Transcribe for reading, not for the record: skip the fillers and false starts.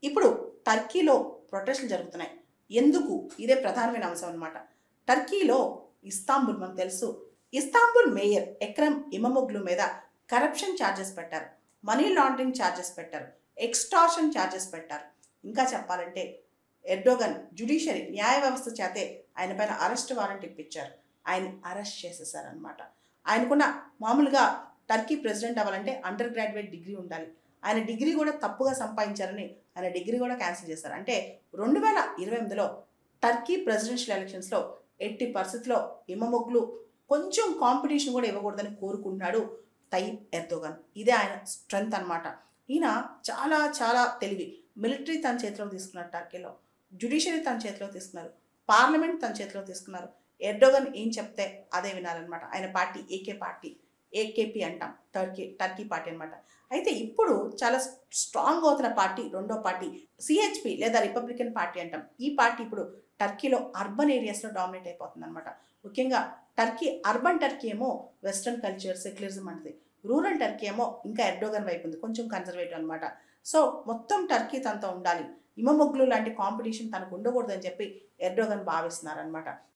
ఇప్పుడు టర్కీలో ప్రొటెస్టులు జరుగుతున్నాయి. ఎందుకు? ఇదే ప్రధానమైన అంశం అన్నమాట. టర్కీలో ఇస్తాంబుల్ మనకు తెలుసు. ఇస్తాంబుల్ మేయర్ ఎక్రమ్ ఇమమోగ్లు మీద కరప్షన్ ఛార్జెస్ పెట్టారు. మనీ లాండరింగ్ ఛార్జెస్ పెట్టారు. ఎక్స్టార్షన్ ఛార్జెస్ పెట్టారు. ఇంకా చెప్పాలంటే ఎర్డోగన్ జ్యుడిషియరీ న్యాయ వ్యవస్థ చేతే ఆయన పైన అరెస్ట్ వారెంట్ ఇప్పించారు. ఆయన అరెస్ట్ చేసేసారనమాట. ఆయనకున్న మామూలుగా టర్కీ ప్రెసిడెంట్ అవ్వాలంటే అండర్ గ్రాడ్యుయేట్ డిగ్రీ ఉండాలి. ఆయన డిగ్రీ కూడా తప్పుగా సంపాదించారని ఆయన డిగ్రీ కూడా క్యాన్సిల్ చేశారు. అంటే 2028లో టర్కీ ప్రెసిడెన్షియల్ ఎలక్షన్స్లో ఎట్టి పరిస్థితుల్లో ఇమమోగ్లు కొంచెం కాంపిటీషన్ కూడా ఇవ్వకూడదని కోరుకుంటున్నాడు తయ్యిప్ ఎర్దోగన్. ఇదే ఆయన స్ట్రెంగ్త్ అనమాట. ఈయన చాలా చాలా తెలివి. మిలిటరీ తన చేతిలో తీసుకున్నారు, టర్కీలో జ్యుడిషియరీ తన చేతిలో తీసుకున్నారు, పార్లమెంట్ తన చేతిలో తీసుకున్నారు. ఎర్డోగన్ ఏం చెప్తే అదే వినాలన్నమాట. ఆయన పార్టీ ఏకేపీ అంటాం, టర్కీ పార్టీ అనమాట. అయితే ఇప్పుడు చాలా స్ట్రాంగ్ అవుతున్న పార్టీ రెండో పార్టీ సిహెచ్పి లేదా రిపబ్లికన్ పార్టీ అంటాం. ఈ పార్టీ ఇప్పుడు టర్కీలో అర్బన్ ఏరియాస్లో డామినేట్ అయిపోతుంది అనమాట. ముఖ్యంగా అర్బన్ టర్కీ ఏమో వెస్ట్రన్ కల్చర్ సెక్యులరిజం అంటది. రూరల్ టర్కీ ఏమో ఇంకా ఎర్డోగన్ వైపు ఉంది, కొంచెం కన్జర్వేటివ్ అనమాట. సో మొత్తం టర్కీ తనతో ఉండాలి, ఇమమోగ్లు లాంటి కాంపిటీషన్ తనకు ఉండకూడదని చెప్పి ఎర్డోగన్ భావిస్తున్నారనమాట.